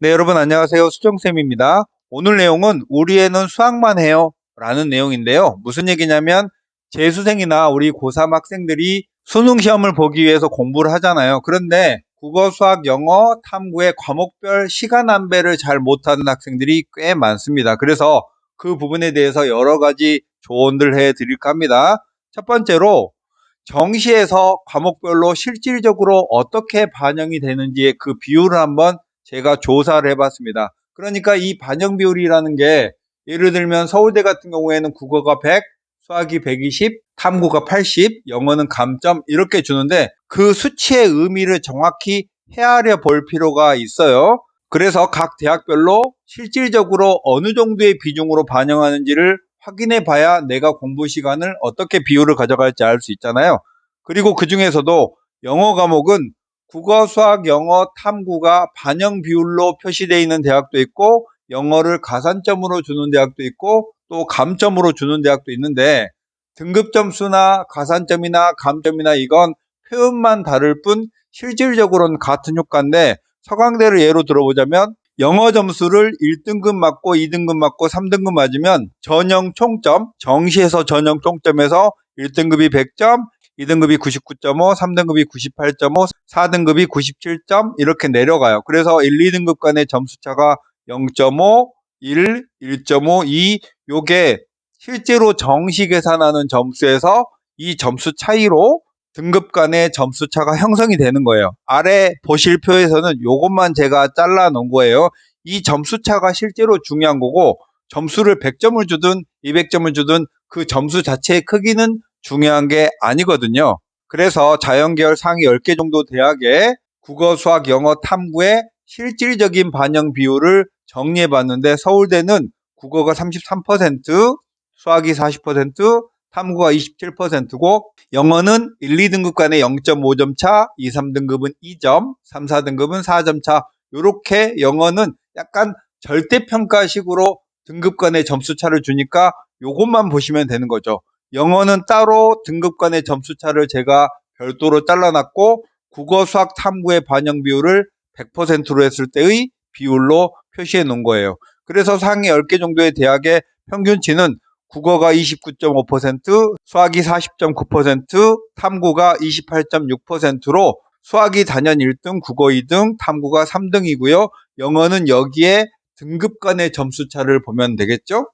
네, 여러분 안녕하세요. 수정쌤입니다. 오늘 내용은 우리 애는 수학만 해요 라는 내용인데요. 무슨 얘기냐면 재수생이나 우리 고3 학생들이 수능 시험을 보기 위해서 공부를 하잖아요. 그런데 국어, 수학, 영어, 탐구의 과목별 시간 안배를 잘 못하는 학생들이 꽤 많습니다. 그래서 그 부분에 대해서 여러 가지 조언들 해드릴까 합니다. 첫 번째로 정시에서 과목별로 실질적으로 어떻게 반영이 되는지의 그 비율을 한번 제가 조사를 해봤습니다. 그러니까 이 반영 비율이라는 게 예를 들면 서울대 같은 경우에는 국어가 100, 수학이 120, 탐구가 80, 영어는 감점 이렇게 주는데 그 수치의 의미를 정확히 헤아려 볼 필요가 있어요. 그래서 각 대학별로 실질적으로 어느 정도의 비중으로 반영하는지를 확인해 봐야 내가 공부 시간을 어떻게 비율을 가져갈지 알 수 있잖아요. 그리고 그 중에서도 영어 과목은 국어, 수학, 영어, 탐구가 반영 비율로 표시되어 있는 대학도 있고 영어를 가산점으로 주는 대학도 있고 또 감점으로 주는 대학도 있는데 등급 점수나 가산점이나 감점이나 이건 표현만 다를 뿐 실질적으로는 같은 효과인데 서강대를 예로 들어보자면 영어 점수를 1등급 맞고 2등급 맞고 3등급 맞으면 전형 총점, 정시에서 전형 총점에서 1등급이 100점, 2등급이 99.5, 3등급이 98.5, 4등급이 97점 이렇게 내려가요. 그래서 1, 2등급 간의 점수차가 0.5, 1, 1.5, 2 요게 실제로 정시 계산하는 점수에서 이 점수 차이로 등급 간의 점수 차가 형성이 되는 거예요. 아래 보실 표에서는 이것만 제가 잘라 놓은 거예요. 이 점수 차가 실제로 중요한 거고 점수를 100점을 주든 200점을 주든 그 점수 자체의 크기는 중요한 게 아니거든요. 그래서 자연계열 상위 10개 정도 대학의 국어, 수학, 영어, 탐구의 실질적인 반영 비율을 정리해 봤는데 서울대는 국어가 33%, 수학이 40%, 탐구가 27%고 영어는 1, 2등급 간의 0.5점 차, 2, 3등급은 2점, 3, 4등급은 4점 차. 이렇게 영어는 약간 절대평가식으로 등급 간의 점수 차를 주니까 이것만 보시면 되는 거죠. 영어는 따로 등급 간의 점수 차를 제가 별도로 잘라놨고 국어, 수학, 탐구의 반영 비율을 100%로 했을 때의 비율로 표시해 놓은 거예요. 그래서 상위 10개 정도의 대학의 평균치는 국어가 29.5%, 수학이 40.9%, 탐구가 28.6%로 수학이 단연 1등, 국어 2등, 탐구가 3등이고요. 영어는 여기에 등급 간의 점수 차를 보면 되겠죠?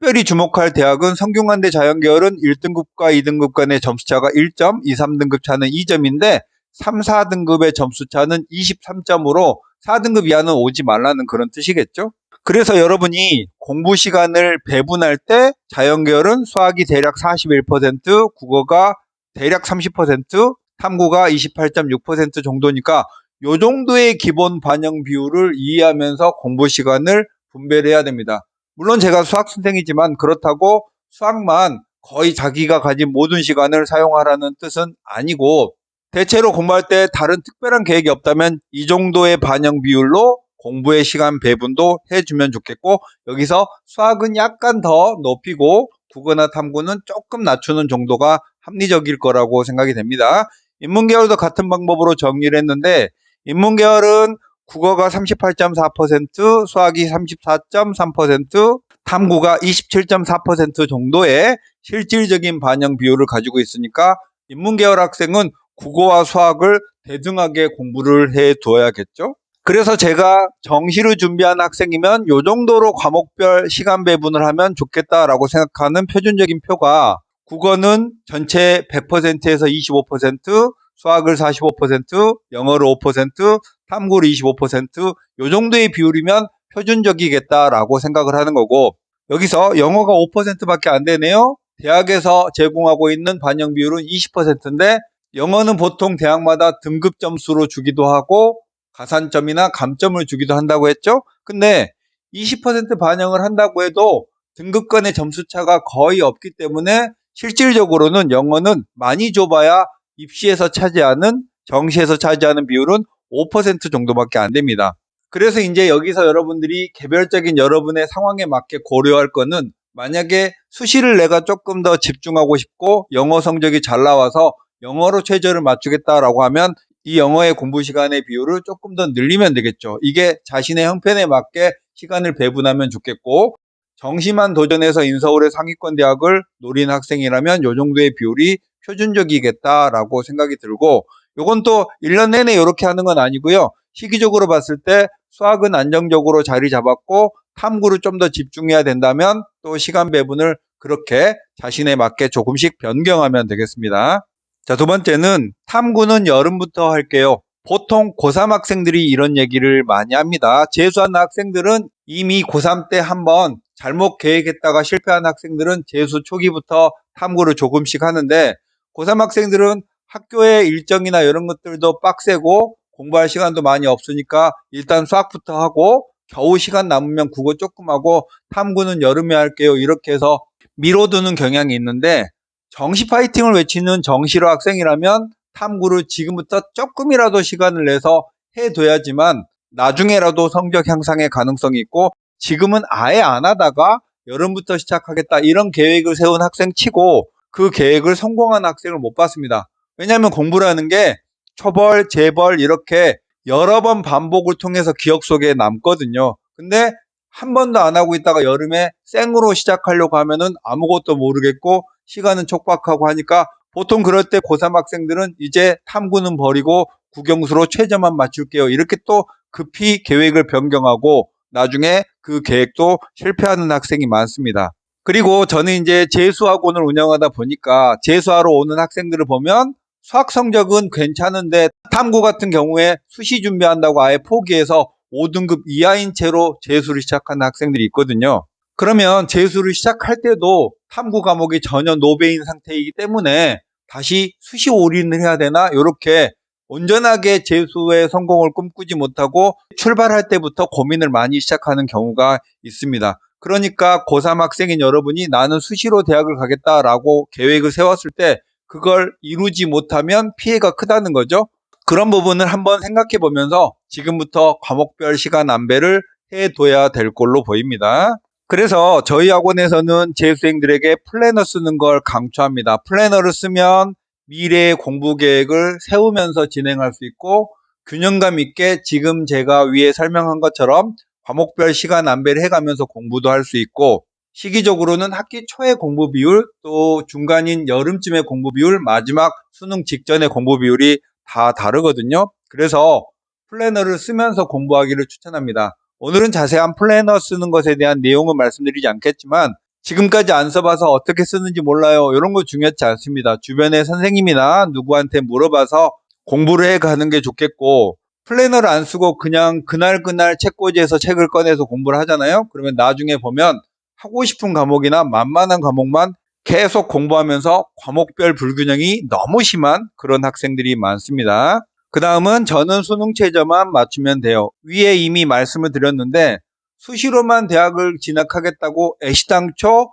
특별히 주목할 대학은 성균관대 자연계열은 1등급과 2등급 간의 점수차가 1점, 2, 3등급 차는 2점인데 3, 4등급의 점수차는 23점으로 4등급 이하는 오지 말라는 그런 뜻이겠죠. 그래서 여러분이 공부 시간을 배분할 때 자연계열은 수학이 대략 41%, 국어가 대략 30%, 탐구가 28.6% 정도니까 이 정도의 기본 반영 비율을 이해하면서 공부 시간을 분배를 해야 됩니다. 물론 제가 수학 선생이지만 그렇다고 수학만 거의 자기가 가진 모든 시간을 사용하라는 뜻은 아니고 대체로 공부할 때 다른 특별한 계획이 없다면 이 정도의 반영 비율로 공부의 시간 배분도 해주면 좋겠고 여기서 수학은 약간 더 높이고 국어나 탐구는 조금 낮추는 정도가 합리적일 거라고 생각이 됩니다. 인문계열도 같은 방법으로 정리를 했는데 인문계열은 국어가 38.4%, 수학이 34.3%, 탐구가 27.4% 정도의 실질적인 반영 비율을 가지고 있으니까 인문계열 학생은 국어와 수학을 대등하게 공부를 해 두어야겠죠. 그래서 제가 정시를 준비한 학생이면 이 정도로 과목별 시간 배분을 하면 좋겠다라고 생각하는 표준적인 표가 국어는 전체 100%에서 25%, 수학을 45%, 영어를 5%, 탐구를 25%, 이 정도의 비율이면 표준적이겠다라고 생각을 하는 거고 여기서 영어가 5%밖에 안 되네요. 대학에서 제공하고 있는 반영 비율은 20%인데 영어는 보통 대학마다 등급 점수로 주기도 하고 가산점이나 감점을 주기도 한다고 했죠. 근데 20% 반영을 한다고 해도 등급 간의 점수차가 거의 없기 때문에 실질적으로는 영어는 많이 줘봐야 입시에서 차지하는 정시에서 차지하는 비율은 5% 정도밖에 안 됩니다. 그래서 이제 여기서 여러분들이 개별적인 여러분의 상황에 맞게 고려할 거는 만약에 수시를 내가 조금 더 집중하고 싶고 영어 성적이 잘 나와서 영어로 최저를 맞추겠다라고 하면 이 영어의 공부 시간의 비율을 조금 더 늘리면 되겠죠. 이게 자신의 형편에 맞게 시간을 배분하면 좋겠고, 정시만 도전해서 인서울의 상위권 대학을 노린 학생이라면 이 정도의 비율이 표준적이겠다라고 생각이 들고, 요건 또 1년 내내 이렇게 하는 건 아니고요. 시기적으로 봤을 때 수학은 안정적으로 자리 잡았고 탐구를 좀 더 집중해야 된다면 또 시간 배분을 그렇게 자신에 맞게 조금씩 변경하면 되겠습니다. 자, 두 번째는 탐구는 여름부터 할게요. 보통 고3 학생들이 이런 얘기를 많이 합니다. 재수하는 학생들은 이미 고3 때 한번 잘못 계획했다가 실패한 학생들은 재수 초기부터 탐구를 조금씩 하는데, 고3 학생들은 학교의 일정이나 이런 것들도 빡세고 공부할 시간도 많이 없으니까 일단 수학부터 하고 겨우 시간 남으면 국어 조금 하고 탐구는 여름에 할게요. 이렇게 해서 미뤄두는 경향이 있는데, 정시 파이팅을 외치는 정시로 학생이라면 탐구를 지금부터 조금이라도 시간을 내서 해둬야지만 나중에라도 성적 향상의 가능성이 있고, 지금은 아예 안 하다가 여름부터 시작하겠다 이런 계획을 세운 학생 치고 그 계획을 성공한 학생을 못 봤습니다. 왜냐하면 공부라는 게 초벌, 재벌 이렇게 여러 번 반복을 통해서 기억 속에 남거든요. 근데 한 번도 안 하고 있다가 여름에 생으로 시작하려고 하면은 아무것도 모르겠고 시간은 촉박하고 하니까 보통 그럴 때 고3 학생들은 이제 탐구는 버리고 국영수로 최저만 맞출게요. 이렇게 또 급히 계획을 변경하고 나중에 그 계획도 실패하는 학생이 많습니다. 그리고 저는 이제 재수학원을 운영하다 보니까 재수하러 오는 학생들을 보면 수학 성적은 괜찮은데 탐구 같은 경우에 수시 준비한다고 아예 포기해서 5등급 이하인 채로 재수를 시작하는 학생들이 있거든요. 그러면 재수를 시작할 때도 탐구 과목이 전혀 노베인 상태이기 때문에 다시 수시 올인을 해야 되나? 이렇게 온전하게 재수의 성공을 꿈꾸지 못하고 출발할 때부터 고민을 많이 시작하는 경우가 있습니다. 그러니까 고3 학생인 여러분이 나는 수시로 대학을 가겠다라고 계획을 세웠을 때 그걸 이루지 못하면 피해가 크다는 거죠. 그런 부분을 한번 생각해 보면서 지금부터 과목별 시간 안배를 해둬야 될 걸로 보입니다. 그래서 저희 학원에서는 재수생들에게 플래너 쓰는 걸 강추합니다. 플래너를 쓰면 미래의 공부 계획을 세우면서 진행할 수 있고 균형감 있게 지금 제가 위에 설명한 것처럼 과목별 시간 안배를 해가면서 공부도 할 수 있고, 시기적으로는 학기 초의 공부 비율, 또 중간인 여름쯤의 공부 비율, 마지막 수능 직전의 공부 비율이 다 다르거든요. 그래서 플래너를 쓰면서 공부하기를 추천합니다. 오늘은 자세한 플래너 쓰는 것에 대한 내용은 말씀드리지 않겠지만 지금까지 안 써봐서 어떻게 쓰는지 몰라요. 이런 거 중요하지 않습니다. 주변의 선생님이나 누구한테 물어봐서 공부를 해가는 게 좋겠고, 플래너를 안 쓰고 그냥 그날 책꽂이에서 책을 꺼내서 공부를 하잖아요. 그러면 나중에 보면 하고 싶은 과목이나 만만한 과목만 계속 공부하면서 과목별 불균형이 너무 심한 그런 학생들이 많습니다. 그 다음은 저는 수능 최저만 맞추면 돼요. 위에 이미 말씀을 드렸는데 수시로만 대학을 진학하겠다고 애시당초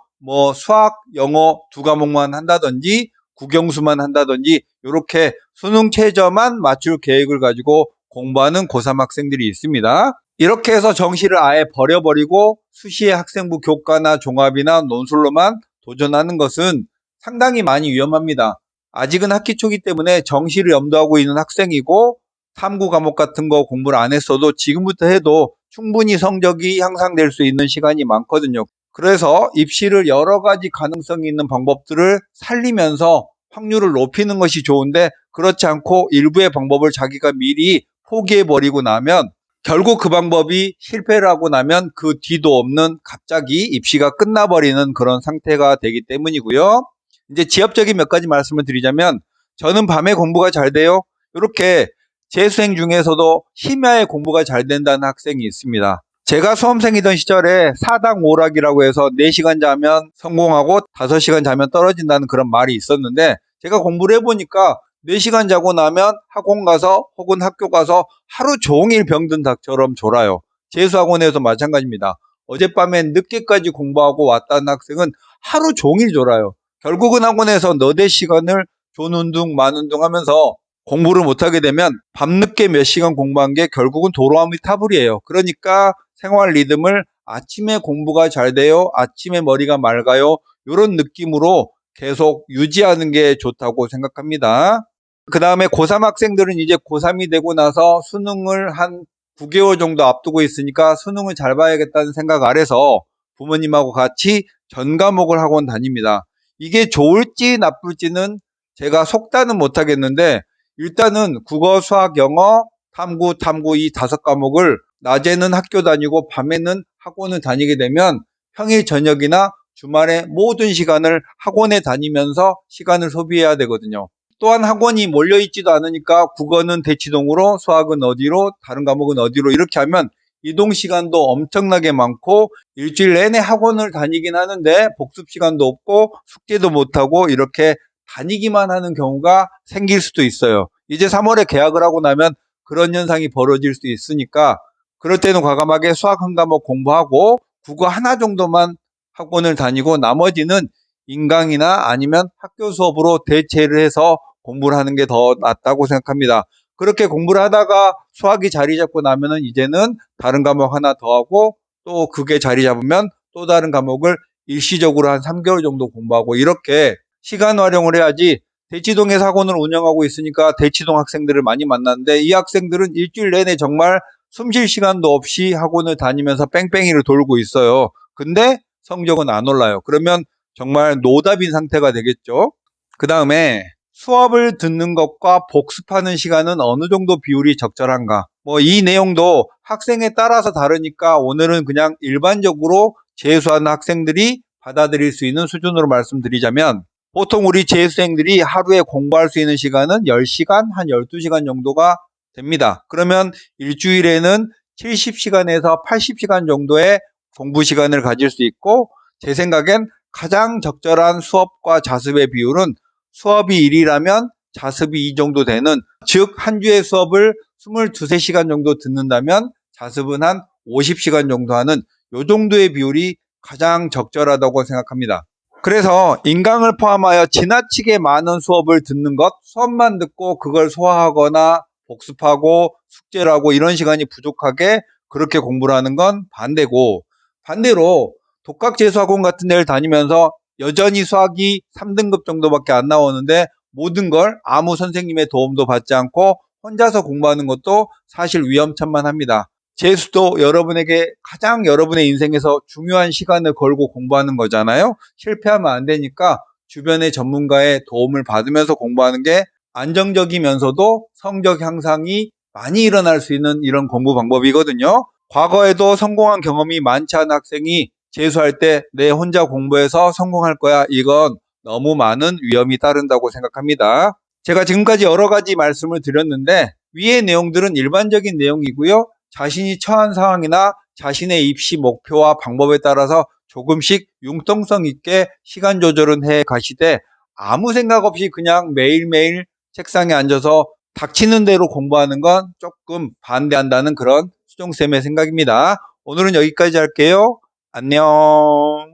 수학, 영어 두 과목만 한다든지 국영수만 한다든지 이렇게 수능 최저만 맞출 계획을 가지고 공부하는 고3 학생들이 있습니다. 이렇게 해서 정시를 아예 버려버리고 수시의 학생부 교과나 종합이나 논술로만 도전하는 것은 상당히 많이 위험합니다. 아직은 학기 초기 때문에 정시를 염두하고 있는 학생이고 탐구 과목 같은 거 공부를 안 했어도 지금부터 해도 충분히 성적이 향상될 수 있는 시간이 많거든요. 그래서 입시를 여러 가지 가능성이 있는 방법들을 살리면서 확률을 높이는 것이 좋은데, 그렇지 않고 일부의 방법을 자기가 미리 포기해버리고 나면 결국 그 방법이 실패를 하고 나면 그 뒤도 없는 갑자기 입시가 끝나버리는 그런 상태가 되기 때문이고요. 이제 지엽적인 몇 가지 말씀을 드리자면, 저는 밤에 공부가 잘 돼요. 이렇게 재수생 중에서도 심야에 공부가 잘 된다는 학생이 있습니다. 제가 수험생이던 시절에 4당 5락이라고 해서 4시간 자면 성공하고 5시간 자면 떨어진다는 그런 말이 있었는데, 제가 공부를 해보니까 4시간 자고 나면 학원 가서 혹은 학교 가서 하루 종일 병든 닭처럼 졸아요. 재수학원에서 마찬가지입니다. 어젯밤에 늦게까지 공부하고 왔다는 학생은 하루 종일 졸아요. 결국은 학원에서 너댓 시간을 존운동 만운동 하면서 공부를 못하게 되면 밤늦게 몇 시간 공부한 게 결국은 도로아미 타불이에요. 그러니까 생활 리듬을 아침에 공부가 잘 돼요, 아침에 머리가 맑아요, 이런 느낌으로 계속 유지하는 게 좋다고 생각합니다. 그 다음에 고3 학생들은 이제 고3이 되고 나서 수능을 한 9개월 정도 앞두고 있으니까 수능을 잘 봐야겠다는 생각 아래서 부모님하고 같이 전 과목을 학원 다닙니다. 이게 좋을지 나쁠지는 제가 속단은 못하겠는데 일단은 국어, 수학, 영어, 탐구 이 5과목을 낮에는 학교 다니고 밤에는 학원을 다니게 되면 평일 저녁이나 주말에 모든 시간을 학원에 다니면서 시간을 소비해야 되거든요. 또한 학원이 몰려있지도 않으니까 국어는 대치동으로, 수학은 어디로, 다른 과목은 어디로 이렇게 하면 이동 시간도 엄청나게 많고 일주일 내내 학원을 다니긴 하는데 복습 시간도 없고 숙제도 못하고 이렇게 다니기만 하는 경우가 생길 수도 있어요. 이제 3월에 개학을 하고 나면 그런 현상이 벌어질 수 있으니까 그럴 때는 과감하게 수학 한 과목 공부하고 국어 하나 정도만 학원을 다니고 나머지는 인강이나 아니면 학교 수업으로 대체를 해서 공부를 하는 게 더 낫다고 생각합니다. 그렇게 공부를 하다가 수학이 자리 잡고 나면은 이제는 다른 과목 하나 더 하고 또 그게 자리 잡으면 또 다른 과목을 일시적으로 한 3개월 정도 공부하고 이렇게 시간 활용을 해야지. 대치동에서 학원을 운영하고 있으니까 대치동 학생들을 많이 만났는데 이 학생들은 일주일 내내 정말 숨 쉴 시간도 없이 학원을 다니면서 뺑뺑이를 돌고 있어요. 근데 성적은 안 올라요. 그러면 정말 노답인 상태가 되겠죠. 그 다음에 수업을 듣는 것과 복습하는 시간은 어느 정도 비율이 적절한가? 이 내용도 학생에 따라서 다르니까 오늘은 그냥 일반적으로 재수하는 학생들이 받아들일 수 있는 수준으로 말씀드리자면 보통 우리 재수생들이 하루에 공부할 수 있는 시간은 10시간, 한 12시간 정도가 됩니다. 그러면 일주일에는 70시간에서 80시간 정도의 공부 시간을 가질 수 있고 제 생각엔 가장 적절한 수업과 자습의 비율은 수업이 1이라면 자습이 2 정도 되는, 즉 한 주의 수업을 22, 3시간 정도 듣는다면 자습은 한 50시간 정도 하는 요 정도의 비율이 가장 적절하다고 생각합니다. 그래서 인강을 포함하여 지나치게 많은 수업을 듣는 것, 수업만 듣고 그걸 소화하거나 복습하고 숙제를 하고 이런 시간이 부족하게 그렇게 공부를 하는 건 반대고, 반대로 독학재수학원 같은 데를 다니면서 여전히 수학이 3등급 정도밖에 안 나오는데 모든 걸 아무 선생님의 도움도 받지 않고 혼자서 공부하는 것도 사실 위험천만합니다. 재수도 여러분에게 가장 여러분의 인생에서 중요한 시간을 걸고 공부하는 거잖아요. 실패하면 안 되니까 주변의 전문가의 도움을 받으면서 공부하는 게 안정적이면서도 성적 향상이 많이 일어날 수 있는 이런 공부 방법이거든요. 과거에도 성공한 경험이 많지 않은 학생이 재수할 때 내 혼자 공부해서 성공할 거야, 이건 너무 많은 위험이 따른다고 생각합니다. 제가 지금까지 여러 가지 말씀을 드렸는데 위의 내용들은 일반적인 내용이고요. 자신이 처한 상황이나 자신의 입시 목표와 방법에 따라서 조금씩 융통성 있게 시간 조절은 해 가시되 아무 생각 없이 그냥 매일매일 책상에 앉아서 닥치는 대로 공부하는 건 조금 반대한다는 그런 수종쌤의 생각입니다. 오늘은 여기까지 할게요. 안녕.